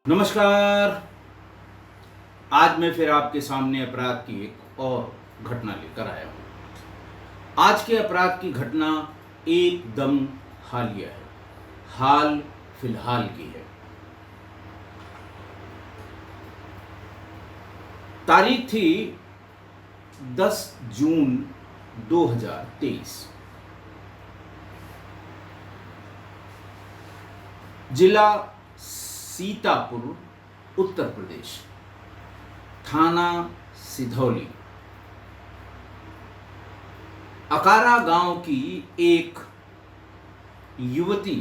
नमस्कार। आज मैं फिर आपके सामने अपराध की एक और घटना लेकर आया हूँ। आज के अपराध की घटना एकदम हालिया है, हाल फिलहाल की है। तारीख थी 10 जून 2023। जिला सीतापुर, उत्तर प्रदेश, थाना सिधौली। अकारा गांव की एक युवती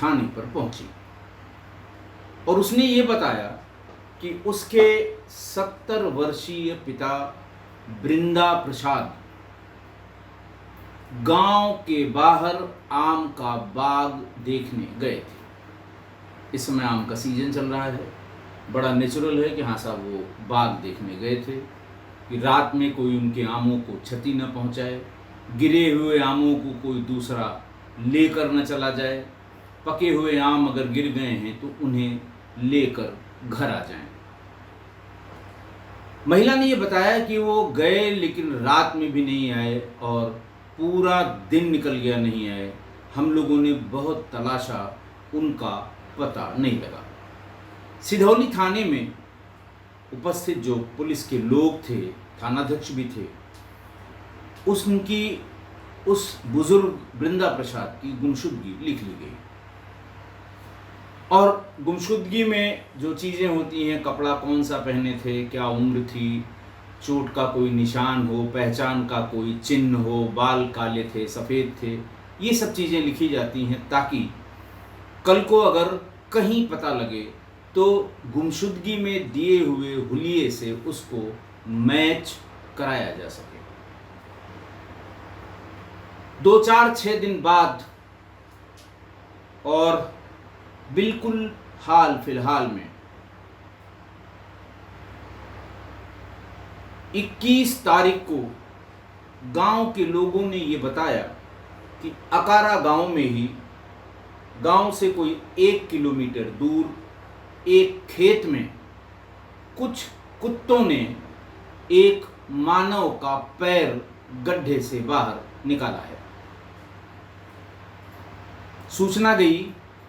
थाने पर पहुंची और उसने ये बताया कि उसके 70 वर्षीय पिता बृंदा प्रसाद गांव के बाहर आम का बाग देखने गए थे। इस समय आम का सीजन चल रहा है। बड़ा नेचुरल है कि हाँ साहब वो बाग देखने गए थे कि रात में कोई उनके आमों को क्षति न पहुंचाए, गिरे हुए आमों को कोई दूसरा लेकर न चला जाए, पके हुए आम अगर गिर गए हैं तो उन्हें लेकर घर आ जाएं। महिला ने ये बताया कि वो गए लेकिन रात में भी नहीं आए और पूरा दिन निकल गया, नहीं आए। हम लोगों ने बहुत तलाशा, उनका पता नहीं लगा। सिधौली थाने में उपस्थित जो पुलिस के लोग थे, थानाध्यक्ष भी थे, उस बुजुर्ग बृंदा प्रसाद की गुमशुदगी लिख ली गई। और गुमशुदगी में जो चीज़ें होती हैं, कपड़ा कौन सा पहने थे, क्या उम्र थी, चोट का कोई निशान हो, पहचान का कोई चिन्ह हो, बाल काले थे सफ़ेद थे, ये सब चीज़ें लिखी जाती हैं ताकि कल को अगर कहीं पता लगे तो गुमशुदगी में दिए हुए हुलिये से उसको मैच कराया जा सके। 2-4-6 दिन बाद और बिल्कुल हाल फिलहाल में 21 तारीख को गांव के लोगों ने ये बताया कि अकारा गांव में ही, गांव से कोई 1 किलोमीटर दूर एक खेत में कुछ कुत्तों ने एक मानव का पैर गड्ढे से बाहर निकाला है। सूचना गई,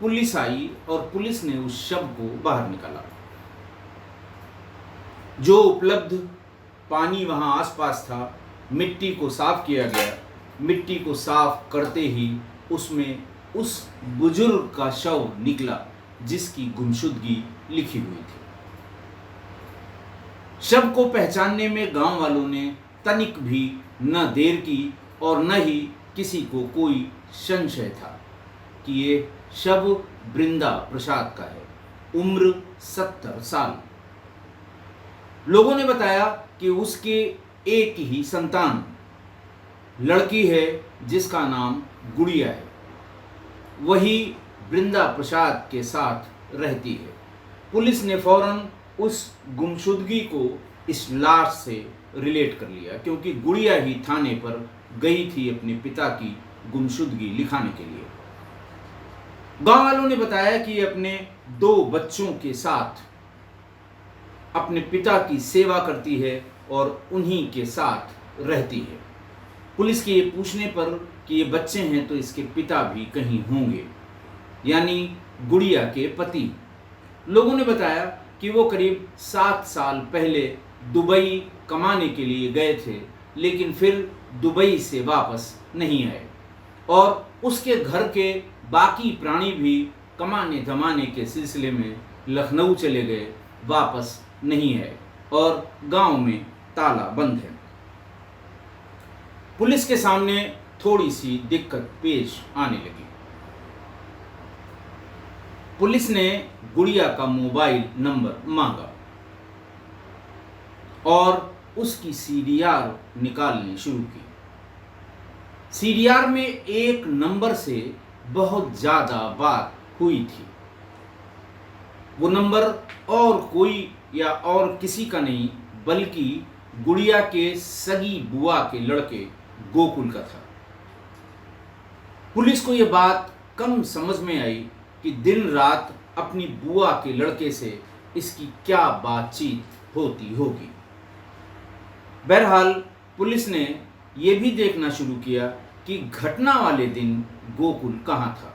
पुलिस आई और पुलिस ने उस शव को बाहर निकाला। जो उपलब्ध पानी वहां आसपास था, मिट्टी को साफ किया गया। मिट्टी को साफ करते ही उसमें उस बुजुर्ग का शव निकला जिसकी गुमशुदगी लिखी हुई थी। शव को पहचानने में गांव वालों ने तनिक भी न देर की और न ही किसी को कोई संशय था कि ये शव बृंदा प्रसाद का है, उम्र 70 साल। लोगों ने बताया कि उसके एक ही संतान लड़की है जिसका नाम गुड़िया है, वही बृंदा प्रसाद के साथ रहती है। पुलिस ने फौरन उस गुमशुदगी को इस लाश से रिलेट कर लिया क्योंकि गुड़िया ही थाने पर गई थी अपने पिता की गुमशुदगी लिखाने के लिए। गांव वालों ने बताया कि अपने 2 बच्चों के साथ अपने पिता की सेवा करती है और उन्हीं के साथ रहती है। पुलिस के ये पूछने पर कि ये बच्चे हैं तो इसके पिता भी कहीं होंगे, यानी गुड़िया के पति। लोगों ने बताया कि वो करीब 7 साल पहले दुबई कमाने के लिए गए थे, लेकिन फिर दुबई से वापस नहीं आए और उसके घर के बाकी प्राणी भी कमाने धमाने के सिलसिले में लखनऊ चले गए, वापस नहीं आए और गांव में ताला बंद है। पुलिस के सामने थोड़ी सी दिक्कत पेश आने लगी। पुलिस ने गुड़िया का मोबाइल नंबर मांगा और उसकी सीडीआर निकालनी शुरू की। सीडीआर में एक नंबर से बहुत ज़्यादा बात हुई थी। वो नंबर और कोई या और किसी का नहीं बल्कि गुड़िया के सगी बुआ के लड़के गोकुल का था। पुलिस को यह बात कम समझ में आई कि दिन रात अपनी बुआ के लड़के से इसकी क्या बातचीत होती होगी। बहरहाल पुलिस ने यह भी देखना शुरू किया कि घटना वाले दिन गोकुल कहाँ था।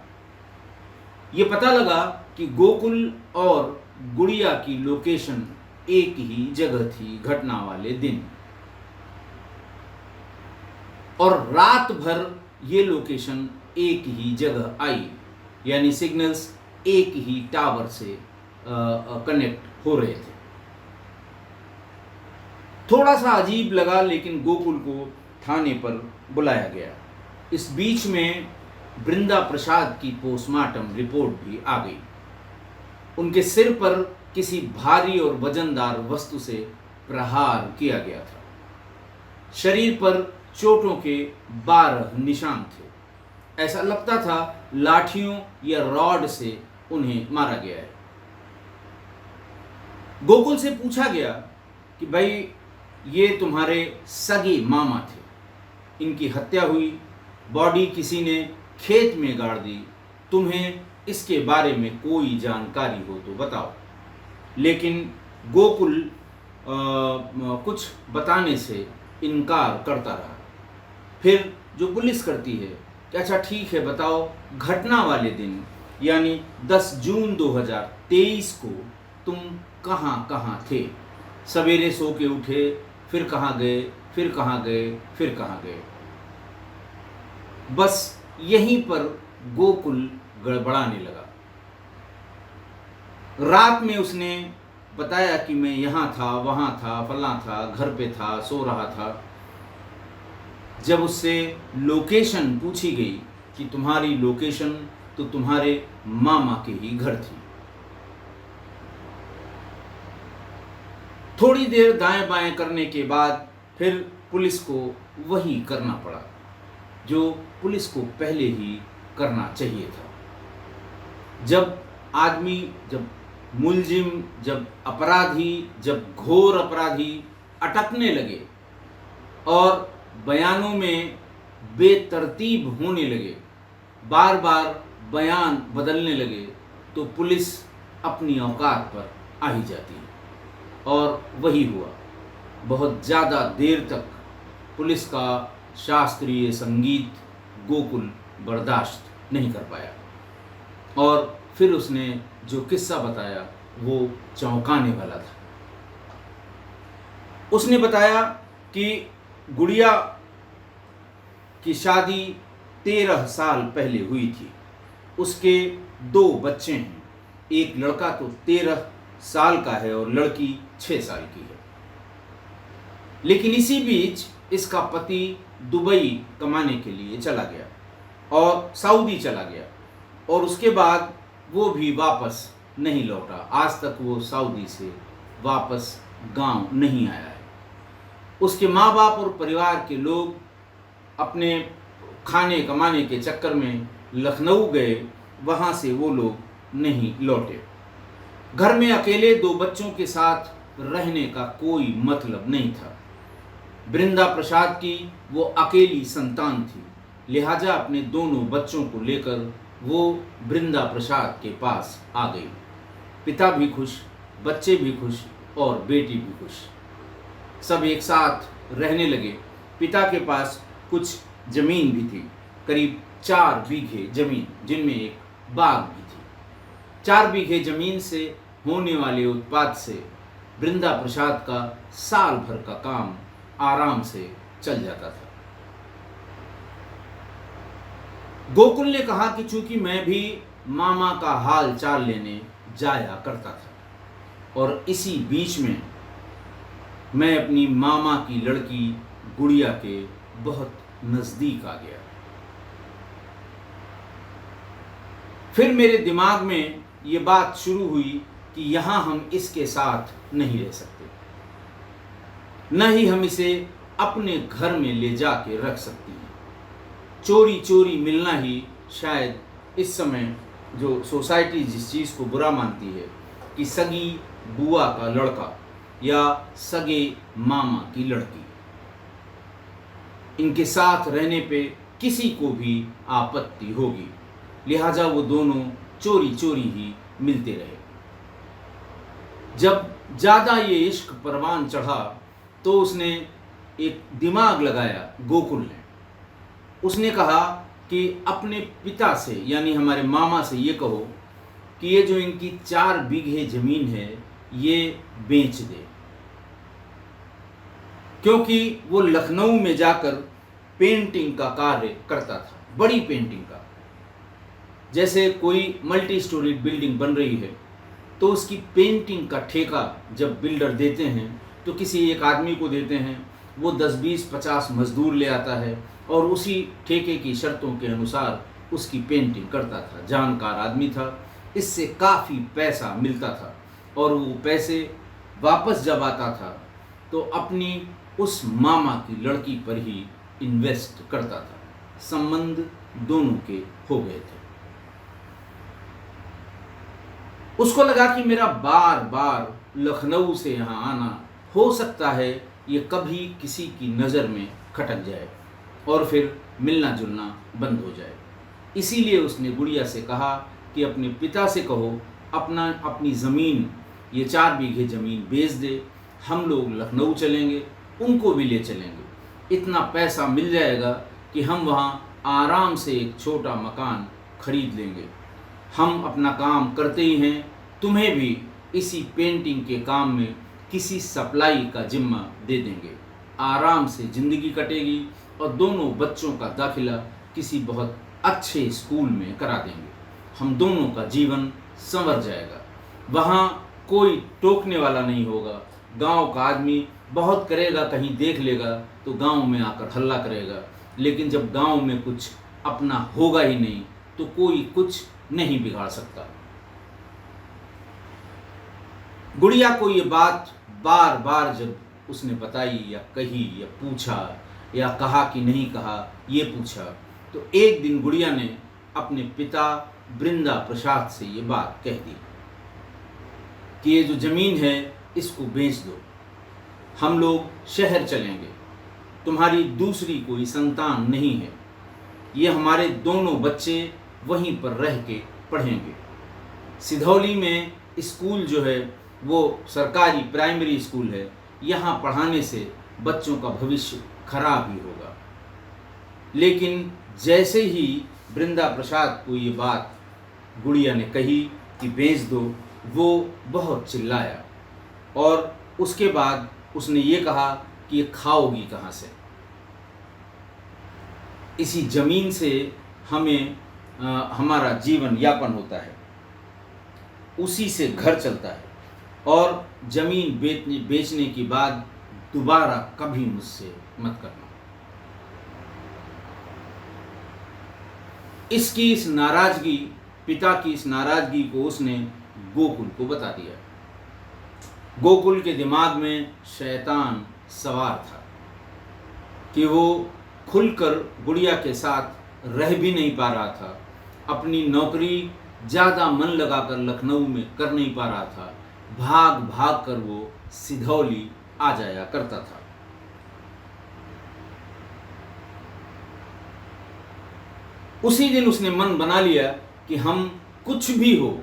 ये पता लगा कि गोकुल और गुड़िया की लोकेशन एक ही जगह थी घटना वाले दिन, और रात भर ये लोकेशन एक ही जगह आई, यानी सिग्नल्स एक ही टावर से कनेक्ट हो रहे थे। थोड़ा सा अजीब लगा, लेकिन गोकुल को थाने पर बुलाया गया। इस बीच में बृंदा प्रसाद की पोस्टमार्टम रिपोर्ट भी आ गई। उनके सिर पर किसी भारी और वजनदार वस्तु से प्रहार किया गया था। शरीर पर चोटों के 12 निशान थे। ऐसा लगता था लाठियों या रॉड से उन्हें मारा गया है। गोकुल से पूछा गया कि भाई, ये तुम्हारे सगे मामा थे, इनकी हत्या हुई, बॉडी किसी ने खेत में गाड़ दी, तुम्हें इसके बारे में कोई जानकारी हो तो बताओ। लेकिन गोकुल कुछ बताने से इनकार करता रहा। फिर जो पुलिस करती है कि अच्छा ठीक है, बताओ घटना वाले दिन यानी 10 जून 2023 को तुम कहाँ कहाँ थे? सवेरे सो के उठे, फिर कहाँ गए, फिर कहाँ गए, फिर कहाँ गए? बस यहीं पर गोकुल गड़बड़ाने लगा। रात में उसने बताया कि मैं यहाँ था, वहाँ था, फलां था, घर पे था, सो रहा था। जब उससे लोकेशन पूछी गई कि तुम्हारी लोकेशन, तो तुम्हारे मामा के ही घर थी। थोड़ी देर दाएं बाएं करने के बाद फिर पुलिस को वही करना पड़ा जो पुलिस को पहले ही करना चाहिए था। जब मुलजिम, जब अपराधी, जब घोर अपराधी अटकने लगे और बयानों में बेतरतीब होने लगे, बार बार बयान बदलने लगे, तो पुलिस अपनी औकात पर आ ही जाती है। और वही हुआ। बहुत ज़्यादा देर तक पुलिस का शास्त्रीय संगीत गोकुल बर्दाश्त नहीं कर पाया, और फिर उसने जो किस्सा बताया वो चौंकाने वाला था। उसने बताया कि गुड़िया की शादी 13 साल पहले हुई थी। उसके 2 बच्चे हैं, एक लड़का तो 13 साल का है और लड़की 6 साल की है। लेकिन इसी बीच इसका पति दुबई कमाने के लिए चला गया और सऊदी चला गया, और उसके बाद वो भी वापस नहीं लौटा। आज तक वो सऊदी से वापस गांव नहीं आया है। उसके माँ बाप और परिवार के लोग अपने खाने कमाने के चक्कर में लखनऊ गए, वहाँ से वो लोग नहीं लौटे। घर में अकेले 2 बच्चों के साथ रहने का कोई मतलब नहीं था। बृंदा प्रसाद की वो अकेली संतान थी, लिहाजा अपने दोनों बच्चों को लेकर वो बृंदा प्रसाद के पास आ गई। पिता भी खुश, बच्चे भी खुश और बेटी भी खुश। सब एक साथ रहने लगे। पिता के पास कुछ जमीन भी थी, करीब 4 बीघे जमीन, जिनमें एक बाग भी थी। 4 बीघे जमीन से होने वाले उत्पाद से बृंदा प्रसाद का साल भर का काम आराम से चल जाता था। गोकुल ने कहा कि चूंकि मैं भी मामा का हाल चाल लेने जाया करता था, और इसी बीच में मैं अपनी मामा की लड़की गुड़िया के बहुत नज़दीक आ गया। फिर मेरे दिमाग में ये बात शुरू हुई कि यहाँ हम इसके साथ नहीं रह सकते, न ही हम इसे अपने घर में ले जाके रख सकते हैं। चोरी चोरी मिलना ही शायद इस समय जो सोसाइटी जिस चीज़ को बुरा मानती है कि सगी बुआ का लड़का या सगे मामा की लड़की, इनके साथ रहने पे किसी को भी आपत्ति होगी, लिहाजा वो दोनों चोरी चोरी ही मिलते रहे। जब ज़्यादा ये इश्क परवान चढ़ा तो उसने एक दिमाग लगाया गोकुल ने। उसने कहा कि अपने पिता से यानी हमारे मामा से ये कहो कि ये जो इनकी 4 बीघे ज़मीन है ये बेच दे, क्योंकि वो लखनऊ में जाकर पेंटिंग का कार्य करता था, बड़ी पेंटिंग का। जैसे कोई मल्टी स्टोरी बिल्डिंग बन रही है तो उसकी पेंटिंग का ठेका जब बिल्डर देते हैं तो किसी एक आदमी को देते हैं, वो 10, 20, 50 मजदूर ले आता है और उसी ठेके की शर्तों के अनुसार उसकी पेंटिंग करता था। जानकार आदमी था, इससे काफ़ी पैसा मिलता था और वो पैसे वापस जब आता था तो अपनी उस मामा की लड़की पर ही इन्वेस्ट करता था। संबंध दोनों के हो गए थे। उसको लगा कि मेरा बार बार लखनऊ से यहाँ आना हो सकता है ये कभी किसी की नज़र में खटक जाए और फिर मिलना जुलना बंद हो जाए। इसीलिए उसने गुड़िया से कहा कि अपने पिता से कहो अपनी ज़मीन, ये 4 बीघे ज़मीन बेच दे, हम लोग लखनऊ चलेंगे, उनको भी ले चलेंगे। इतना पैसा मिल जाएगा कि हम वहाँ आराम से एक छोटा मकान खरीद लेंगे। हम अपना काम करते ही हैं, तुम्हें भी इसी पेंटिंग के काम में किसी सप्लाई का जिम्मा दे देंगे। आराम से ज़िंदगी कटेगी और दोनों बच्चों का दाखिला किसी बहुत अच्छे स्कूल में करा देंगे। हम दोनों का जीवन संवर जाएगा। वहाँ कोई टोकने वाला नहीं होगा। गांव का आदमी बहुत करेगा, कहीं देख लेगा तो गांव में आकर हल्ला करेगा, लेकिन जब गांव में कुछ अपना होगा ही नहीं तो कोई कुछ नहीं बिगाड़ सकता। गुड़िया को ये बात बार बार जब उसने बताई या कही या पूछा या कहा कि नहीं कहा, ये पूछा, तो एक दिन गुड़िया ने अपने पिता बृंदा प्रसाद से ये बात कह दी कि ये जो ज़मीन है इसको बेच दो, हम लोग शहर चलेंगे, तुम्हारी दूसरी कोई संतान नहीं है, ये हमारे दोनों बच्चे वहीं पर रह के पढ़ेंगे। सिधौली में स्कूल जो है वो सरकारी प्राइमरी स्कूल है, यहाँ पढ़ाने से बच्चों का भविष्य खराब ही होगा। लेकिन जैसे ही बृंदा प्रसाद को ये बात गुड़िया ने कही कि बेच दो, वो बहुत चिल्लाया और उसके बाद उसने ये कहा कि ये खाओगी कहाँ से, इसी ज़मीन से हमें हमारा जीवन यापन होता है, उसी से घर चलता है और ज़मीन बेचने के बाद दोबारा कभी मुझसे मत करना। इसकी इस नाराज़गी, पिता की इस नाराज़गी को उसने गोकुल को बता दिया। गोकुल के दिमाग में शैतान सवार था कि वो खुलकर गुड़िया के साथ रह भी नहीं पा रहा था, अपनी नौकरी ज़्यादा मन लगाकर लखनऊ में कर नहीं पा रहा था, भाग भाग कर वो सिधौली आ जाया करता था। उसी दिन उसने मन बना लिया कि हम कुछ भी हो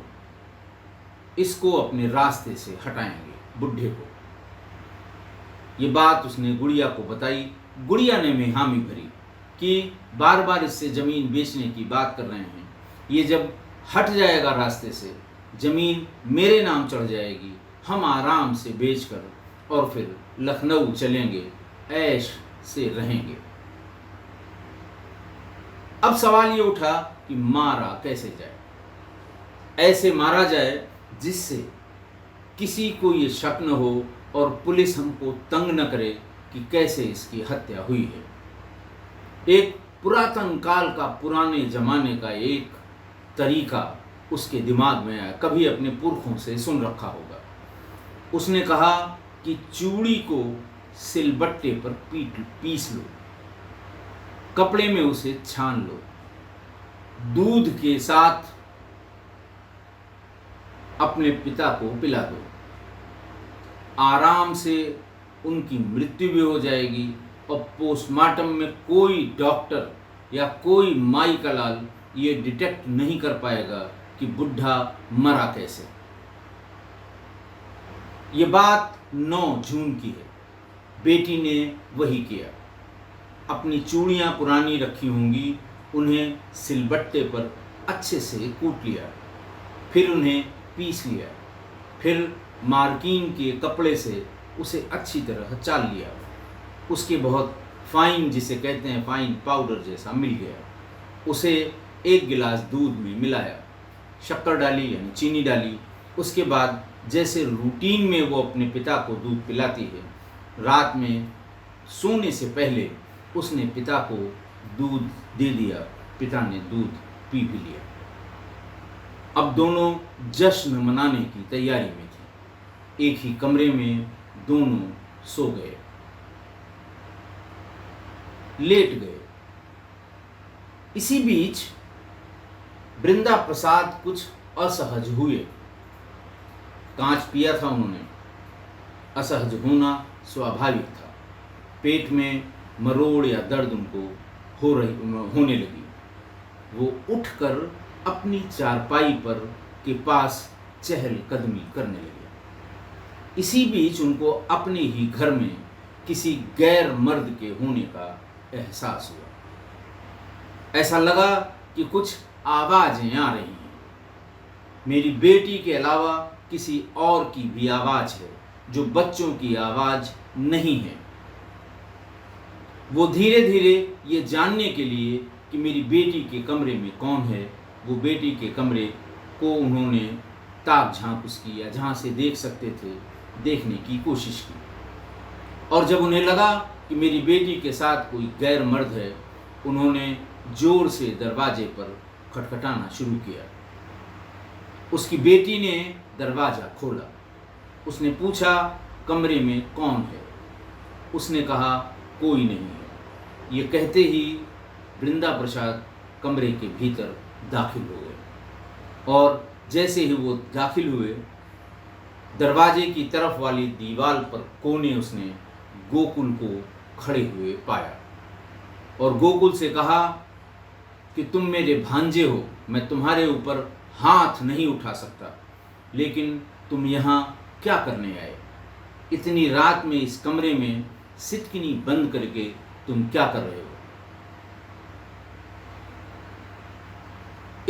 इसको अपने रास्ते से हटाएंगे, बुढ़े को। ये बात उसने गुड़िया को बताई। गुड़िया ने भी हामी भरी कि बार बार इससे ज़मीन बेचने की बात कर रहे हैं, ये जब हट जाएगा रास्ते से, ज़मीन मेरे नाम चढ़ जाएगी, हम आराम से बेचकर और फिर लखनऊ चलेंगे, ऐश से रहेंगे। अब सवाल ये उठा कि मारा कैसे जाए, ऐसे मारा जाए जिससे किसी को ये शक न हो और पुलिस हमको तंग न करे कि कैसे इसकी हत्या हुई है। एक पुरातन काल का, पुराने ज़माने का एक तरीका उसके दिमाग में आया, कभी अपने पुरखों से सुन रखा होगा। उसने कहा कि चूड़ी को सिलबट्टे पर पीस लो, कपड़े में उसे छान लो, दूध के साथ अपने पिता को पिला दो, आराम से उनकी मृत्यु भी हो जाएगी और पोस्टमार्टम में कोई डॉक्टर या कोई माई का लाल ये डिटेक्ट नहीं कर पाएगा कि बुढ़ा मरा कैसे। ये बात 9 जून की है। बेटी ने वही किया। अपनी चूड़ियाँ पुरानी रखी होंगी, उन्हें सिलबट्टे पर अच्छे से कूट लिया, फिर उन्हें पीस लिया, फिर मार्किन के कपड़े से उसे अच्छी तरह चाल लिया। उसके बहुत फाइन, जिसे कहते हैं फाइन पाउडर जैसा मिल गया। उसे 1 गिलास दूध में मिलाया, शक्कर डाली यानी चीनी डाली। उसके बाद जैसे रूटीन में वो अपने पिता को दूध पिलाती है, रात में सोने से पहले उसने पिता को दूध दे दिया। पिता ने दूध पी भी लिया। अब दोनों जश्न मनाने की तैयारी में थे। एक ही कमरे में दोनों सो गए, लेट गए। इसी बीच वृंदा प्रसाद कुछ असहज हुए। कांच पिया था उन्होंने। असहज होना स्वाभाविक था। पेट में मरोड़ या दर्द उनको होने लगी। वो उठकर अपनी चारपाई पर के पास चहलकदमी करने लगे। इसी बीच उनको अपने ही घर में किसी गैर मर्द के होने का एहसास हुआ। ऐसा लगा कि कुछ आवाजें आ रही हैं। मेरी बेटी के अलावा किसी और की भी आवाज है, जो बच्चों की आवाज नहीं है। वो धीरे धीरे ये जानने के लिए कि मेरी बेटी के कमरे में कौन है, वो बेटी के कमरे को उन्होंने ताक झांक उसकी, या जहाँ से देख सकते थे, देखने की कोशिश की। और जब उन्हें लगा कि मेरी बेटी के साथ कोई गैर मर्द है, उन्होंने जोर से दरवाजे पर खटखटाना शुरू किया। उसकी बेटी ने दरवाज़ा खोला। उसने पूछा, कमरे में कौन है? उसने कहा, कोई नहीं है। ये कहते ही वृंदा प्रसाद कमरे के भीतर दाखिल हो गए। और जैसे ही वो दाखिल हुए, दरवाजे की तरफ वाली दीवार पर कोने उसने गोकुल को खड़े हुए पाया और गोकुल से कहा कि तुम मेरे भांजे हो, मैं तुम्हारे ऊपर हाथ नहीं उठा सकता, लेकिन तुम यहाँ क्या करने आए? इतनी रात में इस कमरे में सिटकिनी बंद करके तुम क्या कर रहे हो?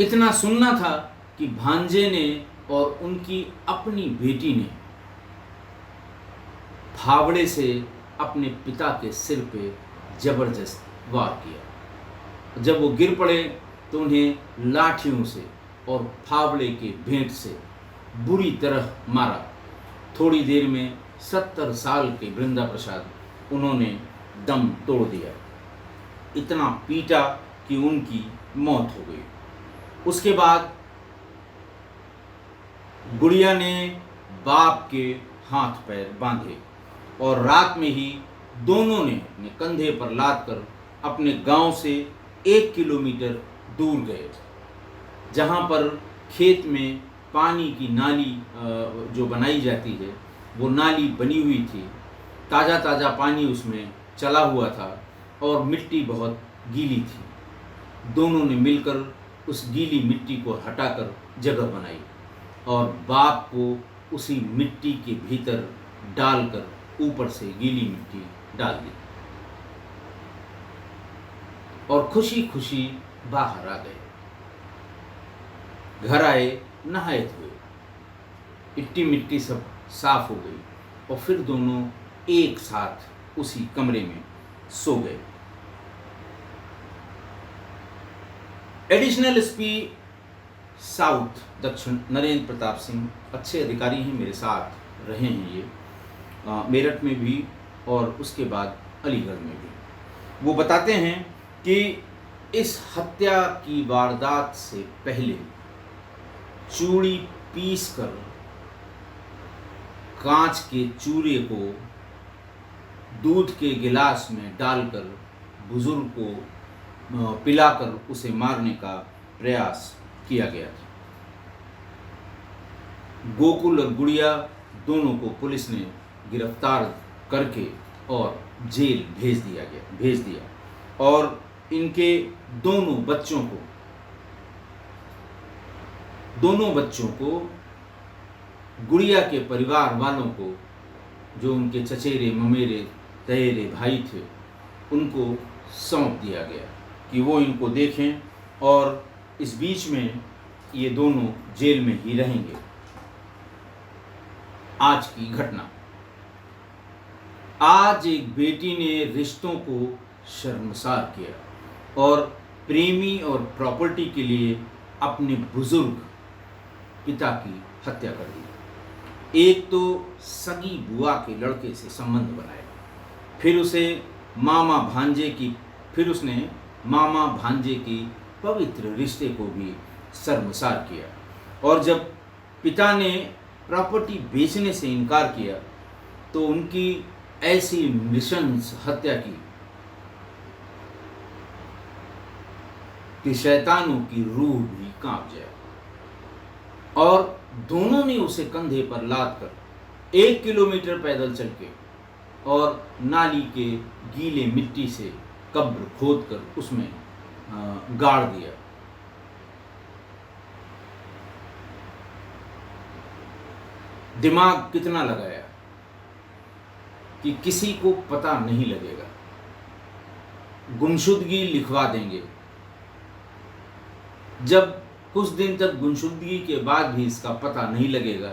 इतना सुनना था कि भांजे ने और उनकी अपनी बेटी ने फावड़े से अपने पिता के सिर पे जबरदस्त वार किया। जब वो गिर पड़े तो उन्हें लाठियों से और फावड़े के भेंट से बुरी तरह मारा। थोड़ी देर में 70 साल के वृंदा प्रसाद उन्होंने दम तोड़ दिया। इतना पीटा कि उनकी मौत हो गई। उसके बाद गुड़िया ने बाप के हाथ पैर बांधे और रात में ही दोनों ने अपने कंधे पर लाद कर अपने गांव से 1 किलोमीटर दूर गए, जहां पर खेत में पानी की नाली जो बनाई जाती है, वो नाली बनी हुई थी। ताज़ा ताज़ा पानी उसमें चला हुआ था और मिट्टी बहुत गीली थी। दोनों ने मिलकर उस गीली मिट्टी को हटाकर जगह बनाई और बाप को उसी मिट्टी के भीतर डालकर ऊपर से गीली मिट्टी डाल दी और खुशी खुशी बाहर आ गए। घर आए, नहाए धोए, इट्टी मिट्टी सब साफ हो गई और फिर दोनों एक साथ उसी कमरे में सो गए। एडिशनल एसपी साउथ दक्षिण नरेंद्र प्रताप सिंह अच्छे अधिकारी हैं, मेरे साथ रहे हैं ये मेरठ में भी और उसके बाद अलीगढ़ में भी। वो बताते हैं कि इस हत्या की वारदात से पहले चूड़ी पीस कर कांच के चूरे को दूध के गिलास में डालकर बुजुर्ग को पिलाकर उसे मारने का प्रयास किया गया था। गोकुल और गुड़िया दोनों को पुलिस ने गिरफ्तार करके और जेल भेज दिया और इनके दोनों बच्चों को गुड़िया के परिवार वालों को, जो उनके चचेरे ममेरे तहेरे भाई थे, उनको सौंप दिया गया कि वो इनको देखें, और इस बीच में ये दोनों जेल में ही रहेंगे। आज की घटना। आज एक बेटी ने रिश्तों को शर्मसार किया और प्रेमी और प्रॉपर्टी के लिए अपने बुजुर्ग पिता की हत्या कर दी। एक तो सगी बुआ के लड़के से संबंध बनाया, फिर उसने मामा भांजे की पवित्र रिश्ते को भी शर्मसार किया। और जब पिता ने प्रॉपर्टी बेचने से इनकार किया तो उनकी ऐसी नृशंस हत्या की कि शैतानों की रूह भी कांप जाए। और दोनों ने उसे कंधे पर लाद कर 1 किलोमीटर पैदल चल के और नाली के गीले मिट्टी से कब्र खोदकर उसमें गाड़ दिया। दिमाग कितना लगाया कि किसी को पता नहीं लगेगा, गुमशुदगी लिखवा देंगे। जब कुछ दिन तक गुमशुदगी के बाद भी इसका पता नहीं लगेगा,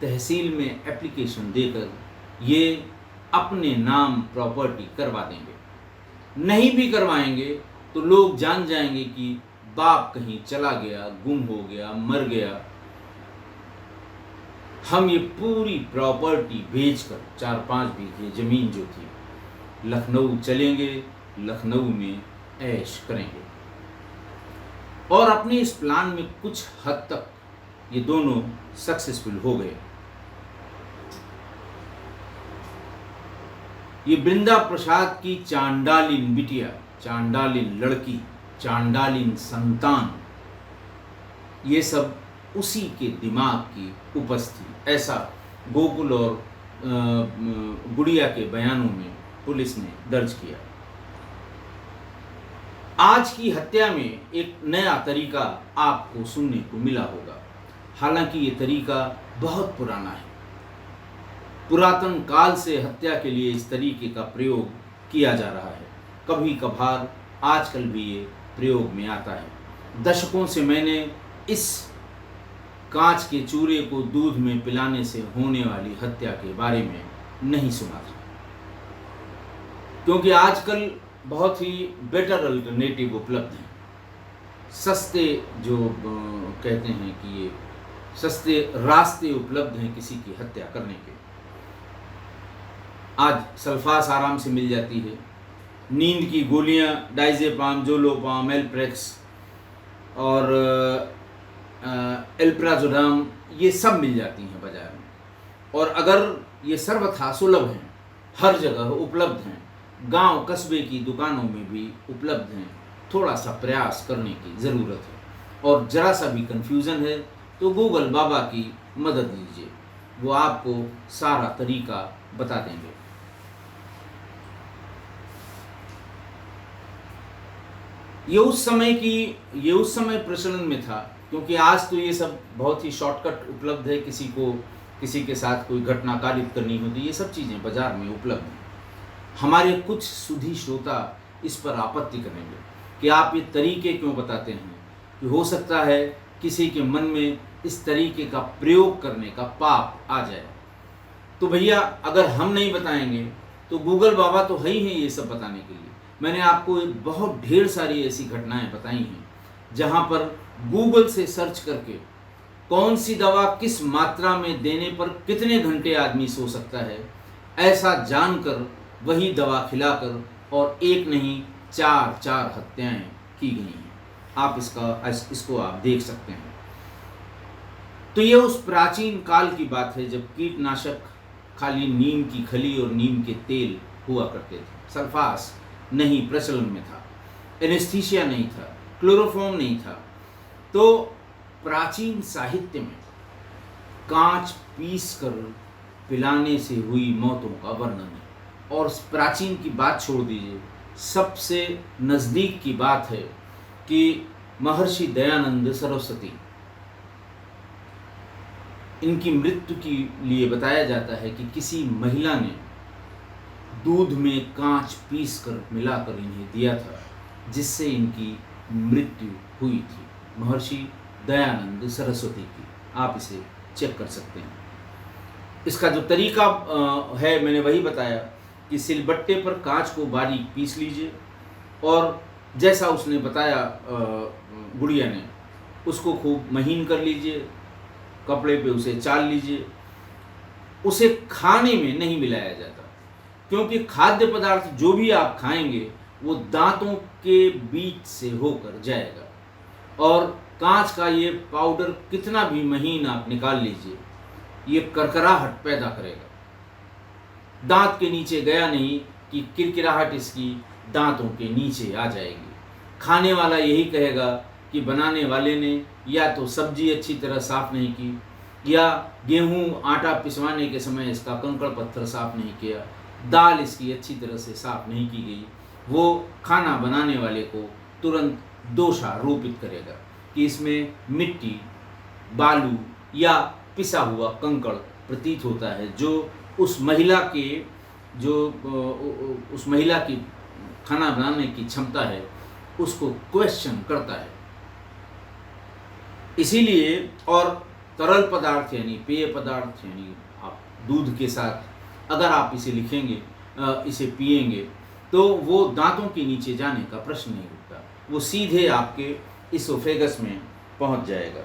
तहसील में एप्लीकेशन देकर ये अपने नाम प्रॉपर्टी करवा देंगे। नहीं भी करवाएंगे तो लोग जान जाएंगे कि बाप कहीं चला गया, गुम हो गया, मर गया। हम ये पूरी प्रॉपर्टी बेचकर 4-5 बीघे जमीन जो थी, लखनऊ चलेंगे, लखनऊ में ऐश करेंगे। और अपने इस प्लान में कुछ हद तक ये दोनों सक्सेसफुल हो गए। ये बृंदा प्रसाद की चांडालिन बिटिया, चांडालिन लड़की, चांडालिन संतान, ये सब उसी के दिमाग की उपज थी, ऐसा गोकुल और गुड़िया के बयानों में पुलिस ने दर्ज किया। आज की हत्या में एक नया तरीका आपको सुनने को मिला होगा। हालांकि ये तरीका बहुत पुराना है। पुरातन काल से हत्या के लिए इस तरीके का प्रयोग किया जा रहा है। कभी कभार आजकल भी ये प्रयोग में आता है। दशकों से मैंने इस कांच के चूरे को दूध में पिलाने से होने वाली हत्या के बारे में नहीं सुना था, क्योंकि आजकल बहुत ही बेटर अल्टरनेटिव उपलब्ध हैं। सस्ते जो कहते हैं कि ये सस्ते रास्ते उपलब्ध हैं किसी की हत्या करने के। आज सल्फास आराम से मिल जाती है, नींद की गोलियां डाइजेपाम, जोलोपाम, एल्प्रेक्स और एल्प्राजोडाम, ये सब मिल जाती हैं बाजार में। और अगर ये सर्वथा सुलभ हैं, हर जगह उपलब्ध हैं, गांव कस्बे की दुकानों में भी उपलब्ध हैं, थोड़ा सा प्रयास करने की ज़रूरत है। और ज़रा सा भी कन्फ्यूज़न है तो गूगल बाबा की मदद लीजिए, वो आपको सारा तरीका बता देंगे। ये उस समय प्रचलन में था, क्योंकि आज तो ये सब बहुत ही शॉर्टकट उपलब्ध है। किसी के साथ कोई घटना कारित करनी होती, ये सब चीज़ें बाजार में उपलब्ध हैं। हमारे कुछ सुधी श्रोता इस पर आपत्ति करेंगे कि आप ये तरीके क्यों बताते हैं, कि हो सकता है किसी के मन में इस तरीके का प्रयोग करने का पाप आ जाए। तो भैया, अगर हम नहीं बताएंगे तो गूगल बाबा तो है ही है ये सब बताने के लिए। मैंने आपको बहुत ढेर सारी ऐसी घटनाएं बताई हैं जहां पर गूगल से सर्च करके कौन सी दवा किस मात्रा में देने पर कितने घंटे आदमी सो सकता है, ऐसा जानकर वही दवा खिलाकर और एक नहीं 4 हत्याएं की गई हैं। आप इसको आप देख सकते हैं। तो ये उस प्राचीन काल की बात है जब कीटनाशक खाली नीम की खली और नीम के तेल हुआ करते थे। सल्फास नहीं प्रचलन में था, एनेस्थीसिया नहीं था, क्लोरोफॉर्म नहीं था। तो प्राचीन साहित्य में कांच पीस कर पिलाने से हुई मौतों का वर्णन है। और प्राचीन की बात छोड़ दीजिए, सबसे नज़दीक की बात है कि महर्षि दयानंद सरस्वती इनकी मृत्यु के लिए बताया जाता है कि किसी महिला ने दूध में कांच पीस कर मिलाकर इन्हें दिया था, जिससे इनकी मृत्यु हुई थी। महर्षि दयानंद सरस्वती की, आप इसे चेक कर सकते हैं। इसका जो तरीका है मैंने वही बताया कि सिलबट्टे पर कांच को बारीक पीस लीजिए और जैसा उसने बताया गुड़िया ने, उसको खूब महीन कर लीजिए, कपड़े पे उसे चाल लीजिए। उसे खाने में नहीं मिलाया जाता, क्योंकि खाद्य पदार्थ जो भी आप खाएंगे वो दांतों के बीच से होकर जाएगा और कांच का ये पाउडर कितना भी महीन आप निकाल लीजिए, ये करकराहट पैदा करेगा। दांत के नीचे गया नहीं कि किरकिराहट इसकी दांतों के नीचे आ जाएगी। खाने वाला यही कहेगा कि बनाने वाले ने या तो सब्जी अच्छी तरह साफ नहीं की, या गेहूं आटा पिसवाने के समय इसका कंकड़ पत्थर साफ नहीं किया, दाल इसकी अच्छी तरह से साफ नहीं की गई। वो खाना बनाने वाले को तुरंत दोषारोपित करेगा कि इसमें मिट्टी, बालू या पिसा हुआ कंकड़ प्रतीत होता है, जो उस महिला की खाना बनाने की क्षमता है उसको क्वेश्चन करता है। इसीलिए और तरल पदार्थ यानी पेय पदार्थ यानी आप दूध के साथ अगर आप इसे लिखेंगे, इसे पिएंगे, तो वो दांतों के नीचे जाने का प्रश्न नहीं उठता, वो सीधे आपके इसोफेगस में पहुंच जाएगा,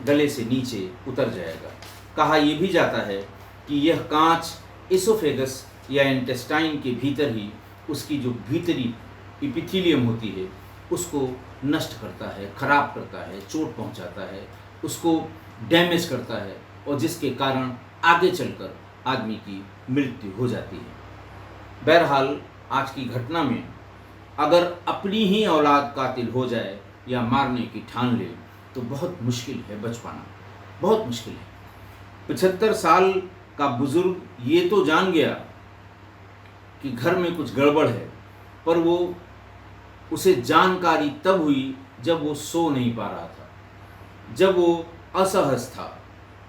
गले से नीचे उतर जाएगा। कहा यह भी जाता है कि यह कांच इसोफेगस या इंटेस्टाइन के भीतर ही उसकी जो भीतरी इपिथीलियम होती है उसको नष्ट करता है, खराब करता है, चोट पहुंचाता है, उसको डैमेज करता है, और जिसके कारण आगे चलकर आदमी की मृत्यु हो जाती है। बहरहाल आज की घटना में अगर अपनी ही औलाद कातिल हो जाए या मारने की ठान ले तो बहुत मुश्किल है बच पाना, बहुत मुश्किल है। 75 साल का बुजुर्ग ये तो जान गया कि घर में कुछ गड़बड़ है, पर वो उसे जानकारी तब हुई जब वो सो नहीं पा रहा था, जब वो असहज था,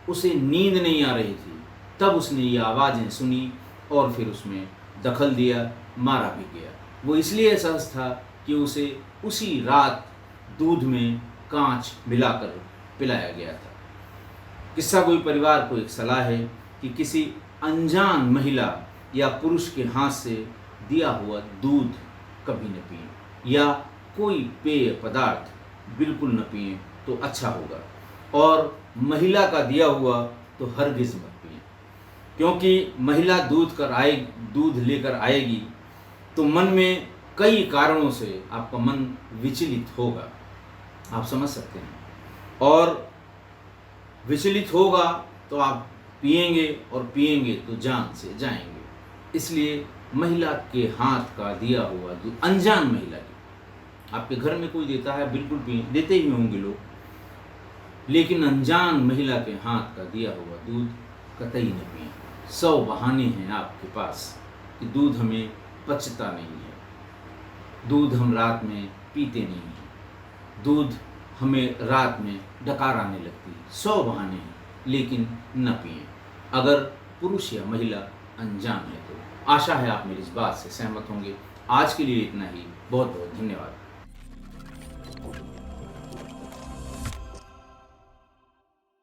उसे नींद नहीं आ रही थी, तब उसने ये आवाज़ें सुनी और फिर उसमें दखल दिया, मारा भी गया। वो इसलिए असहज था कि उसे उसी रात दूध में कांच मिलाकर पिलाया गया था। किस्सा कोई परिवार को एक सलाह है कि किसी अनजान महिला या पुरुष के हाथ से दिया हुआ दूध कभी न पिएं, या कोई पेय पदार्थ बिल्कुल न पिएं तो अच्छा होगा, और महिला का दिया हुआ तो हरगिज़ मत पिएं, क्योंकि महिला दूध लेकर आएगी तो मन में कई कारणों से आपका मन विचलित होगा, आप समझ सकते हैं, और विचलित होगा तो आप पिएंगे, और पिएंगे तो जान से जाएंगे। इसलिए महिला के हाथ का दिया हुआ दूध, अनजान महिला की, आपके घर में कोई देता है बिल्कुल पिए, देते ही होंगे लोग, लेकिन अनजान महिला के हाथ का दिया हुआ दूध कतई न पिए। 100 बहाने हैं आपके पास कि दूध हमें पचता नहीं है, दूध हम रात में पीते नहीं हैं, दूध हमें रात में डकार आने लगती है, 100 बहाने हैं, लेकिन न पिएं। अगर पुरुष या महिला अनजान है तो। आशा है आप मेरी इस बात से सहमत होंगे। आज के लिए इतना ही, बहुत बहुत धन्यवाद।